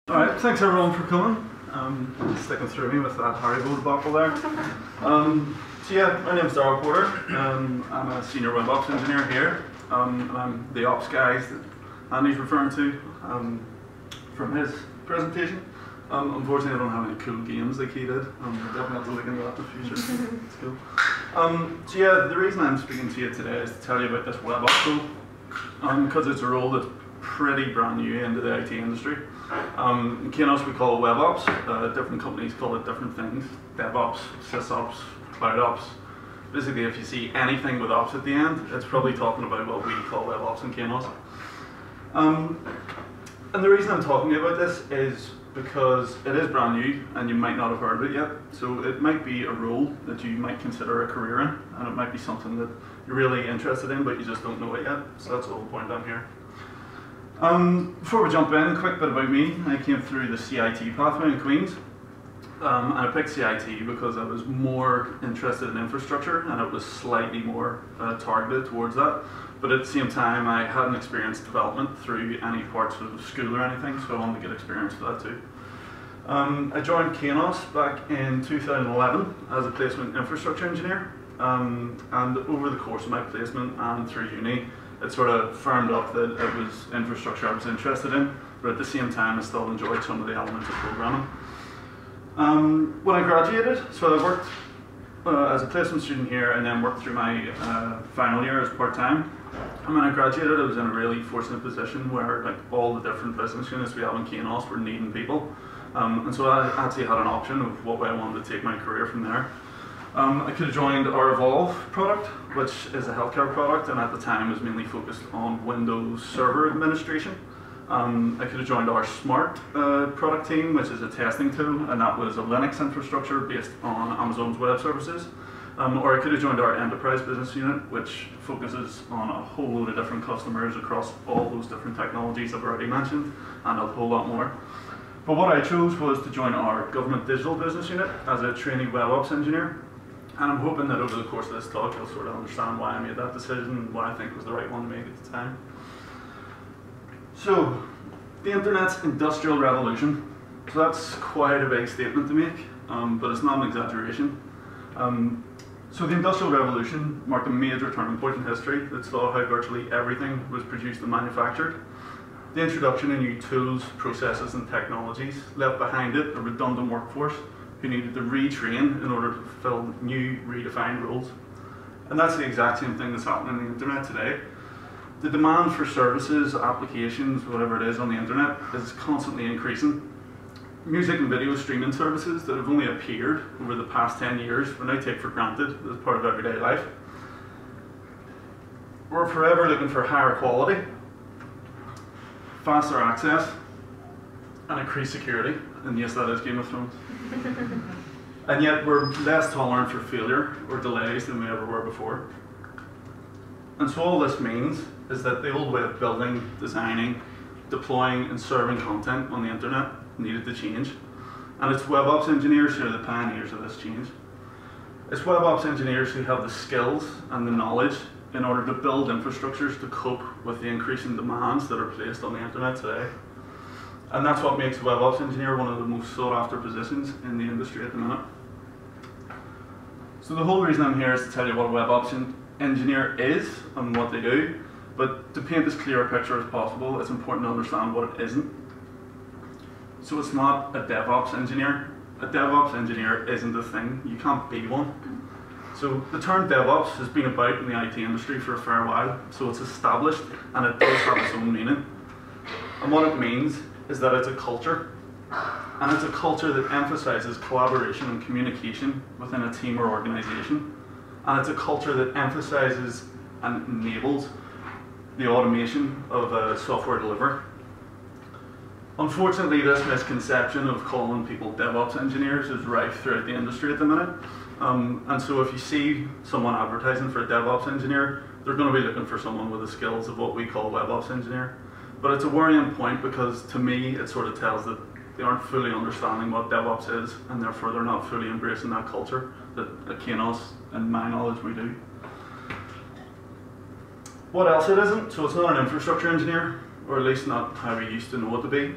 Alright, thanks everyone for coming. Sticking through me with that Haribo debacle there. So yeah, my name's Daryl Porter. I'm a senior WebOps engineer here. And I'm the ops guys that Andy's referring to from his presentation. Unfortunately, I don't have any cool games like he did. We'll definitely have to look into that in the future. It's cool. So yeah, the reason I'm speaking to you today is to tell you about this WebOps role. Because it's a role that's pretty brand new into the IT industry. In Kainos we call it WebOps. Different companies call it different things. DevOps, SysOps, CloudOps. Basically, if you see anything with ops at the end, it's probably talking about what we call WebOps in Kainos. And the reason I'm talking about this is because it is brand new and you might not have heard of it yet. So it might be a role that you might consider a career in, and it might be something that you're really interested in but you just don't know it yet. So that's the whole point I'm here. Before we jump in, a quick bit about me. I came through the CIT pathway in Queens. And I picked CIT because I was more interested in infrastructure and it was slightly more targeted towards that. But at the same time, I hadn't experienced development through any parts of school or anything, so I wanted to get experience for that too. I joined Kainos back in 2011 as a placement infrastructure engineer. And over the course of my placement and through uni, it sort of firmed up that it was infrastructure I was interested in, but at the same time I still enjoyed some of the elements of programming. When I graduated, so I worked as a placement student here and then worked through my final year as part-time. And when I graduated, I was in a really fortunate position where like all the different business units we have in Kainos were needing people. And so I actually had an option of what way I wanted to take my career from there. I could have joined our Evolve product, which is a healthcare product, and at the time was mainly focused on Windows Server administration. I could have joined our Smart product team, which is a testing tool, and that was a Linux infrastructure based on Amazon's web services. Or I could have joined our Enterprise business unit, which focuses on a whole load of different customers across all those different technologies I've already mentioned, and a whole lot more. But what I chose was to join our Government Digital business unit as a trainee WebOps engineer. And I'm hoping that over the course of this talk you'll sort of understand why I made that decision and why I think it was the right one to make at the time. So, the internet's industrial revolution. So that's quite a big statement to make, but it's not an exaggeration. So the industrial revolution marked a major turning point in history that saw how virtually everything was produced and manufactured. The introduction of new tools, processes and technologies left behind it a redundant workforce who needed to retrain in order to fulfill new, redefined roles. And that's the exact same thing that's happening on the internet today. The demand for services, applications, whatever it is on the internet is constantly increasing. Music and video streaming services that have only appeared over the past 10 years we now take for granted as part of everyday life. We're forever looking for higher quality, faster access, and increased security. And yes, that is Game of Thrones. And yet we're less tolerant for failure or delays than we ever were before. And so all this means is that the old way of building, designing, deploying and serving content on the internet needed to change. And it's WebOps engineers who are the pioneers of this change. It's WebOps engineers who have the skills and the knowledge in order to build infrastructures to cope with the increasing demands that are placed on the internet today. And that's what makes a WebOps engineer one of the most sought after positions in the industry at the minute. So the whole reason I'm here is to tell you what a WebOps engineer is and what they do. But to paint as clear a picture as possible, it's important to understand what it isn't. So it's not a DevOps engineer. A DevOps engineer isn't a thing. You can't be one. So the term DevOps has been about in the IT industry for a fair while, so it's established and it does have its own meaning. And what it means is that it's a culture, and it's a culture that emphasizes collaboration and communication within a team or organization, and it's a culture that emphasizes and enables the automation of software delivery. Unfortunately, this misconception of calling people DevOps engineers is rife throughout the industry at the minute, and so if you see someone advertising for a DevOps engineer, they're going to be looking for someone with the skills of what we call WebOps engineer. But it's a worrying point because to me it sort of tells that they aren't fully understanding what DevOps is and therefore they're not fully embracing that culture that at Kainos, in my knowledge, we do. What else it isn't? So it's not an infrastructure engineer, or at least not how we used to know it to be.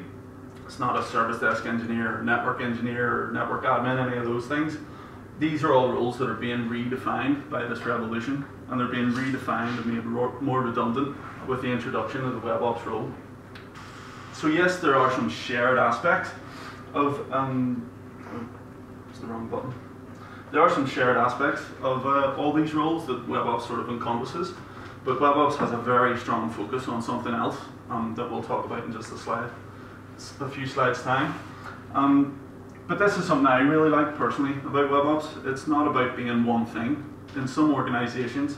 It's not a service desk engineer, or network engineer, or network admin, any of those things. These are all roles that are being redefined by this revolution, and they're being redefined and made more redundant with the introduction of the WebOps role. So yes, there are some shared aspects of, it's the wrong button. There are some shared aspects of all these roles that WebOps sort of encompasses, but WebOps has a very strong focus on something else that we'll talk about in just a few slides time. But this is something I really like personally about WebOps. It's not about being one thing. In some organizations,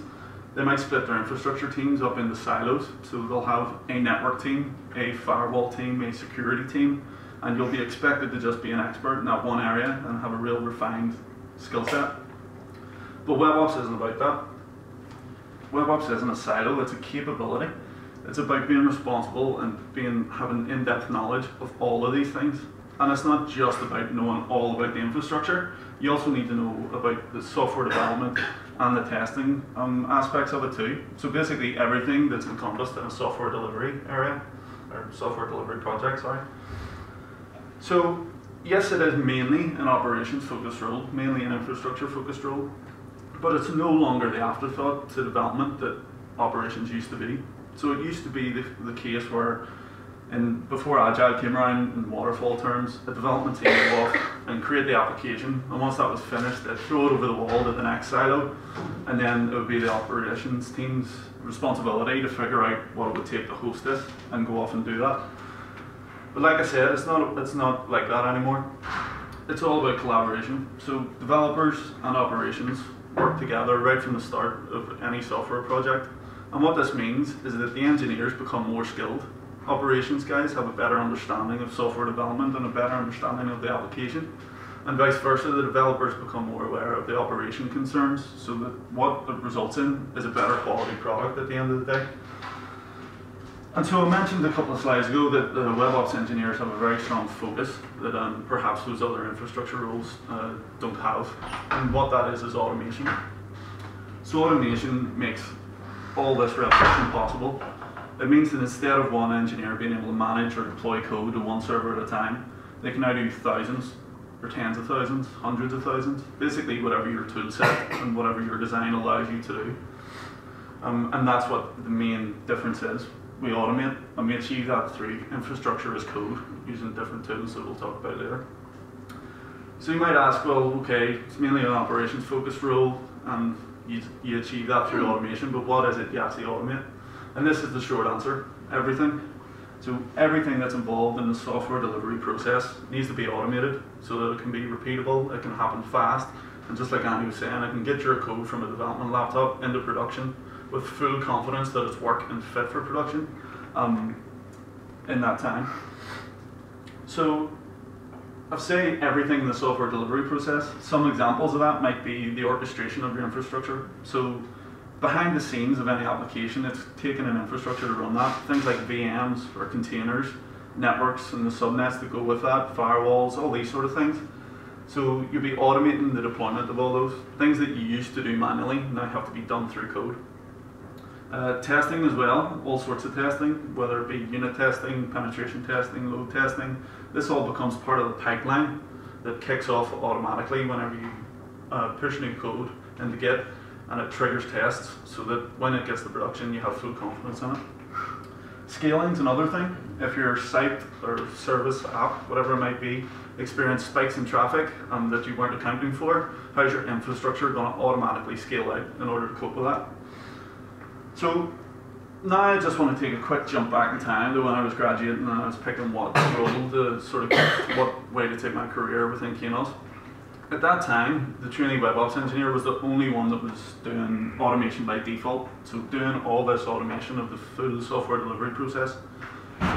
they might split their infrastructure teams up into silos. So they'll have a network team, a firewall team, a security team, and you'll be expected to just be an expert in that one area and have a real refined skill set. But WebOps isn't about that. WebOps isn't a silo, it's a capability. It's about being responsible and having in-depth knowledge of all of these things. And it's not just about knowing all about the infrastructure. You also need to know about the software development and the testing aspects of it too. So basically everything that's encompassed in a software delivery area, or software delivery project, sorry. So yes, it is mainly an operations focused role, mainly an infrastructure focused role, but it's no longer the afterthought to development that operations used to be. So it used to be the case where before Agile came around in waterfall terms, a development team would go off and create the application, and once that was finished, they'd throw it over the wall to the next silo, and then it would be the operations team's responsibility to figure out what it would take to host it and go off and do that. But like I said, it's not like that anymore. It's all about collaboration. So developers and operations work together right from the start of any software project. And what this means is that the engineers become more skilled. Operations guys have a better understanding of software development and a better understanding of the application. And vice versa, the developers become more aware of the operation concerns, so that what it results in is a better quality product at the end of the day. And so I mentioned a couple of slides ago that the WebOps engineers have a very strong focus that perhaps those other infrastructure roles don't have. And what that is automation. So automation makes all this revolution possible. It means that instead of one engineer being able to manage or deploy code to one server at a time, they can now do thousands, or tens of thousands, hundreds of thousands, basically whatever your tool set and whatever your design allows you to do. And that's what the main difference is. We automate, and we achieve that through infrastructure as code, using different tools that we'll talk about later. So you might ask, well, okay, it's mainly an operations focused role, and you achieve that through automation, but what is it you actually automate? And this is the short answer: everything. So everything that's involved in the software delivery process needs to be automated so that it can be repeatable, it can happen fast, and just like Andy was saying, it can get your code from a development laptop into production with full confidence that it's work and fit for production in that time. So I've said everything in the software delivery process. Some examples of that might be the orchestration of your infrastructure. So behind the scenes of any application, it's taking an infrastructure to run that. Things like VMs or containers, networks and the subnets that go with that, firewalls, all these sort of things. So you'll be automating the deployment of all those. Things that you used to do manually now have to be done through code. Testing as well, all sorts of testing, whether it be unit testing, penetration testing, load testing. This all becomes part of the pipeline that kicks off automatically whenever you push new code into Git, and it triggers tests so that when it gets to production you have full confidence in it. Scaling's another thing. If your site or service app, whatever it might be, experience spikes in traffic that you weren't accounting for, how's your infrastructure going to automatically scale out in order to cope with that? So now I just want to take a quick jump back in time to when I was graduating and I was picking what role to sort of what way to take my career within Kainos. At that time, the trainee WebOps engineer was the only one that was doing automation by default, so doing all this automation of the full software delivery process.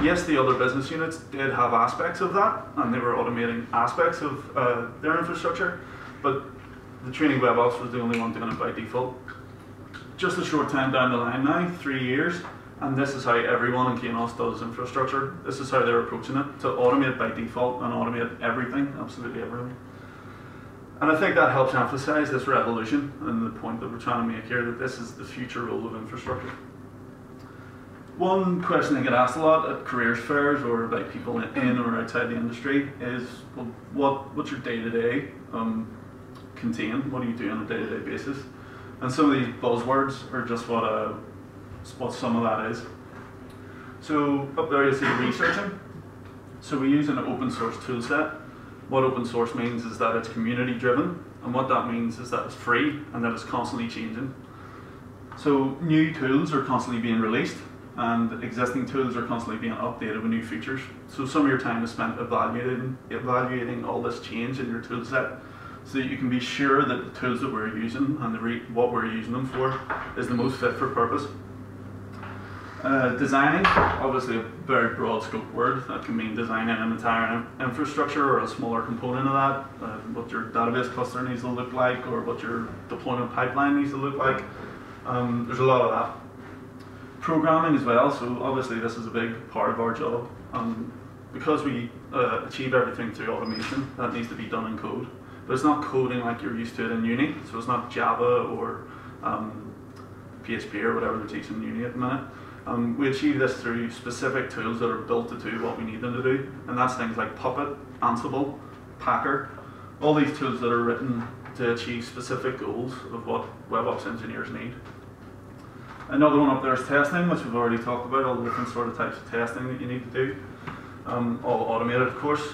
Yes, the other business units did have aspects of that, and they were automating aspects of their infrastructure, but the trainee WebOps was the only one doing it by default. Just a short time down the line now, 3 years, and this is how everyone in Kainos does infrastructure. This is how they're approaching it, to automate by default and automate everything, absolutely everything. And I think that helps emphasize this revolution and the point that we're trying to make here, that this is the future role of infrastructure. One question I get asked a lot at careers fairs or by people in or outside the industry is, well, what's your day-to-day contain? What do you do on a day-to-day basis? And some of these buzzwords are just what some of that is. So up there you see researching. So we use an open source tool set. What open source means is that it's community driven, and what that means is that it's free and that it's constantly changing. So new tools are constantly being released, and existing tools are constantly being updated with new features. So some of your time is spent evaluating all this change in your tool set, so that you can be sure that the tools that we're using and what we're using them for is the most fit for purpose. Designing, obviously a very broad scope word. That can mean designing an entire infrastructure or a smaller component of that, what your database cluster needs to look like, or what your deployment pipeline needs to look like. There's a lot of that. Programming as well, so obviously this is a big part of our job. Because we achieve everything through automation, that needs to be done in code. But it's not coding like you're used to it in uni, so it's not Java or PHP or whatever they're teaching in uni at the minute. We achieve this through specific tools that are built to do what we need them to do, and that's things like Puppet, Ansible, Packer, all these tools that are written to achieve specific goals of what WebOps engineers need. Another one up there is testing, which we've already talked about, all the different sort of types of testing that you need to do, all automated of course.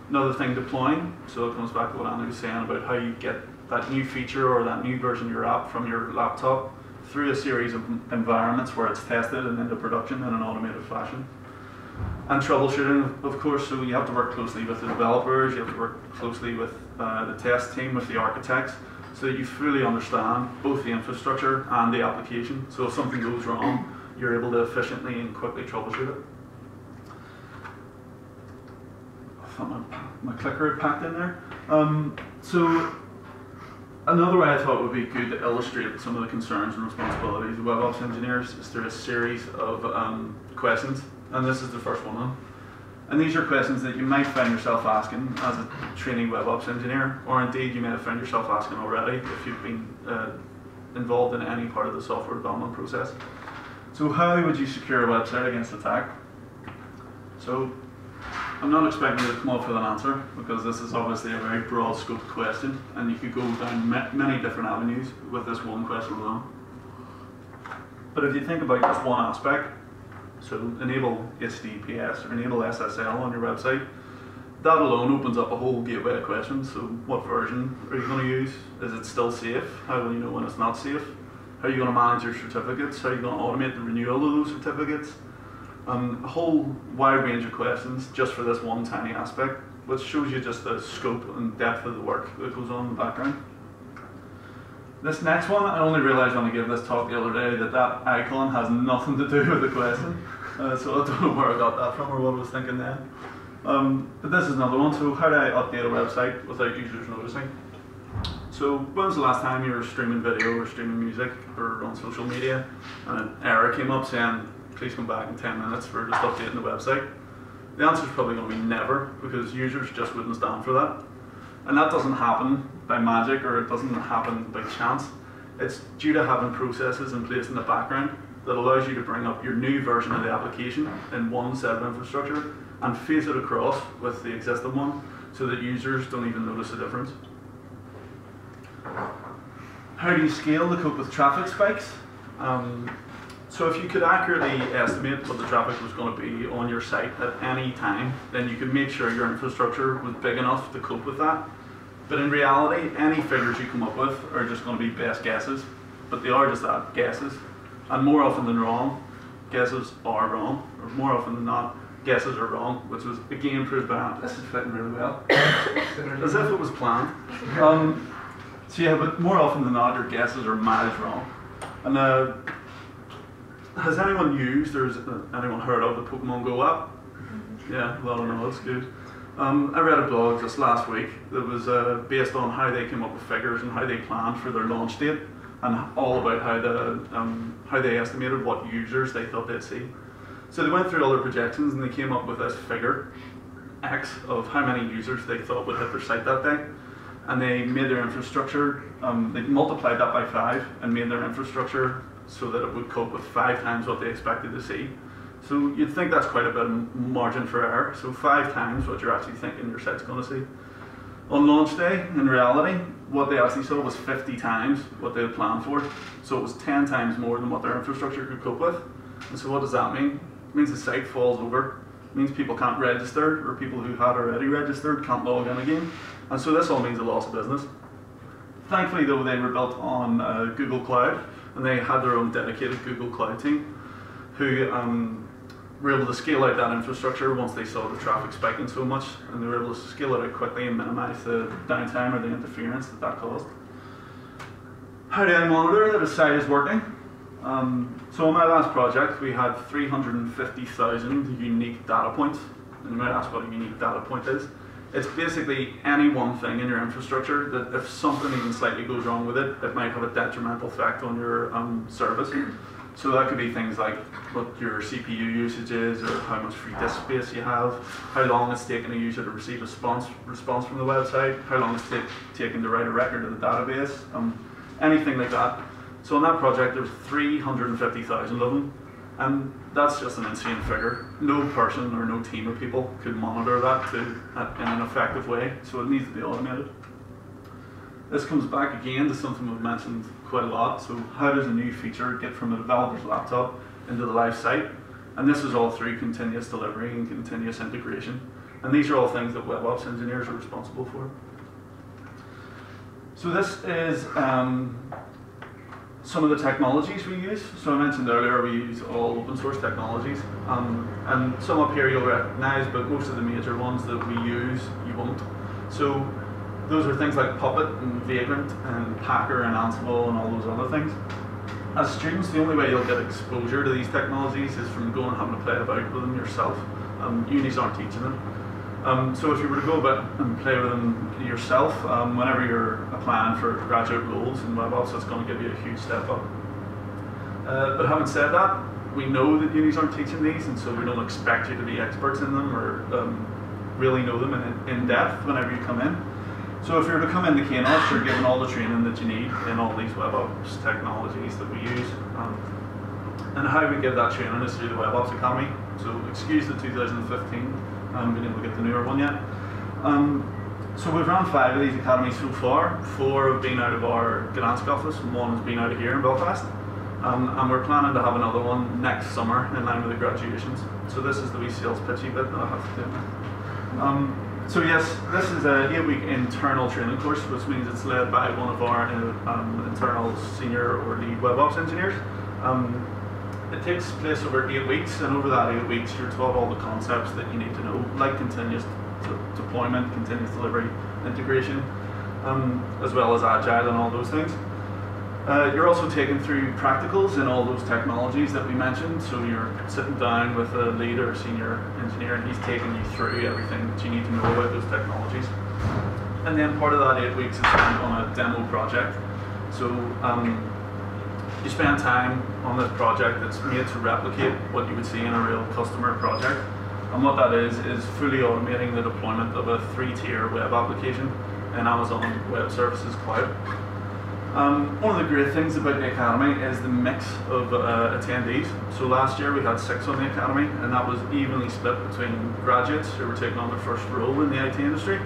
Another thing, deploying, so it comes back to what Andy was saying about how you get that new feature or that new version of your app from your laptop through a series of environments where it's tested and into production in an automated fashion. And troubleshooting, of course, so you have to work closely with the developers, you have to work closely with the test team, with the architects, so that you fully understand both the infrastructure and the application. So if something goes wrong, you're able to efficiently and quickly troubleshoot it. I thought my clicker had packed in there. So another way I thought would be good to illustrate some of the concerns and responsibilities of WebOps engineers is through a series of questions, and this is the first one of them. And these are questions that you might find yourself asking as a trainee WebOps engineer, or indeed you may have found yourself asking already if you've been involved in any part of the software development process. So how would you secure a website against attack? So I'm not expecting you to come up with an answer, because this is obviously a very broad scoped question, and you could go down many different avenues with this one question alone. But if you think about just one aspect, so enable HTTPS or enable SSL on your website, that alone opens up a whole gateway of questions. So what version are you going to use? Is it still safe? How will you know when it's not safe? How are you going to manage your certificates? How are you going to automate the renewal of those certificates? A whole wide range of questions just for this one tiny aspect, which shows you just the scope and depth of the work that goes on in the background. This next one, I only realised when I gave this talk the other day that that icon has nothing to do with the question, so I don't know where I got that from or what I was thinking then. But this is another one, so how do I update a website without users noticing? So when was the last time you were streaming video or streaming music or on social media and an error came up saying, please come back in 10 minutes for just updating the website? The answer is probably going to be never, because users just wouldn't stand for that. And that doesn't happen by magic, or it doesn't happen by chance. It's due to having processes in place in the background that allows you to bring up your new version of the application in one set of infrastructure and phase it across with the existing one so that users don't even notice the difference. How do you scale to cope with traffic spikes? So if you could accurately estimate what the traffic was going to be on your site at any time, then you could make sure your infrastructure was big enough to cope with that. But in reality, any figures you come up with are just going to be best guesses, but they are just that, guesses. And more often than wrong, guesses are wrong, or more often than not, guesses are wrong, which was again proved by, this is fitting really well, as if it was planned. So yeah, but more often than not, your guesses are miles wrong. And has anyone used, or has anyone heard of the Pokemon Go app? Yeah, well, I don't know, that's good. I read a blog just last week that was based on how they came up with figures and how they planned for their launch date, and all about how they estimated what users they thought they'd see. So they went through all their projections and they came up with this figure, X, of how many users they thought would hit their site that day. And they made their infrastructure, they multiplied that by 5 and made their infrastructure so that it would cope with 5 times what they expected to see. So you'd think that's quite a bit of margin for error. So 5 times what you're actually thinking your site's going to see. On launch day, in reality, what they actually saw was 50 times what they had planned for. So it was 10 times more than what their infrastructure could cope with. And so what does that mean? It means the site falls over. It means people can't register, or people who had already registered can't log in again. And so this all means a loss of business. Thankfully though, they were built on Google Cloud, and they had their own dedicated Google Cloud team who were able to scale out that infrastructure once they saw the traffic spiking so much, and they were able to scale it out quickly and minimize the downtime or the interference that caused. How do I monitor that a site is working? So on my last project, we had 350,000 unique data points. And you might ask what a unique data point is. It's basically any one thing in your infrastructure that if something even slightly goes wrong with it, it might have a detrimental effect on your service. So that could be things like what your CPU usage is, or how much free disk space you have, how long it's taken a user to receive a response from the website, how long it's taken to write a record of the database, anything like that. So on that project, there's 350,000 of them, and that's just an insane figure. No person or no team of people could monitor that in an effective way, so it needs to be automated. This comes back again to something we've mentioned quite a lot. So how does a new feature get from a developer's laptop into the live site? And this is all through continuous delivery and continuous integration. And these are all things that WebOps engineers are responsible for. So this is some of the technologies we use. So I mentioned earlier we use all open source technologies. And some up here you'll recognize, but most of the major ones that we use you won't. So those are things like Puppet and Vagrant and Packer and Ansible and all those other things. As students, the only way you'll get exposure to these technologies is from going and having to play about with them yourself. Unis aren't teaching them. So if you were to go about and play with them yourself, whenever you're applying for graduate roles in WebOps, that's going to give you a huge step up. But having said that, we know that unis aren't teaching these, and so we don't expect you to be experts in them or really know them in depth whenever you come in. So if you're to come into Kainos, you're given all the training that you need in all these WebOps technologies that we use. And how we give that training is through the WebOps Academy. So excuse the 2015, I haven't been able to get the newer one yet. So we've run 5 of these academies so far. 4 have been out of our Gdansk office, and 1 has been out of here in Belfast. And we're planning to have another one next summer in line with the graduations. So this is the wee sales pitchy bit that I have to do. So yes, this is an 8-week internal training course, which means it's led by one of our internal senior or lead WebOps engineers. It takes place over 8 weeks, and over that 8 weeks you're taught all the concepts that you need to know, like continuous deployment, continuous delivery, integration, as well as agile and all those things. You're also taken through practicals in all those technologies that we mentioned, so you're sitting down with a lead or a senior engineer and he's taking you through everything that you need to know about those technologies. And then part of that 8 weeks is spent on a demo project. So you spend time on this project that's made to replicate what you would see in a real customer project. And what that is fully automating the deployment of a 3-tier web application in Amazon Web Services Cloud. One of the great things about the Academy is the mix of attendees. So last year we had 6 on the Academy, and that was evenly split between graduates who were taking on their first role in the IT industry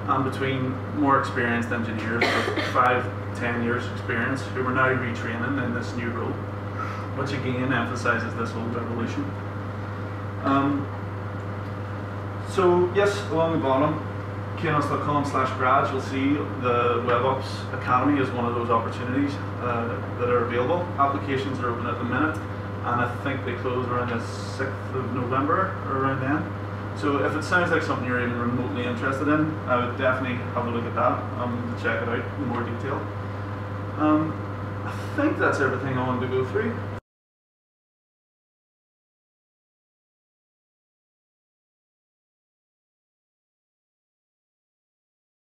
and between more experienced engineers with 5-10 years experience who were now retraining in this new role, which again emphasizes this whole revolution. So yes, along the bottom, Kainos.com/grad, you'll see the WebOps Academy is one of those opportunities that are available. Applications are open at the minute, and I think they close around the 6th of November or around then. So if it sounds like something you're even remotely interested in, I would definitely have a look at that to check it out in more detail. I think that's everything I wanted to go through.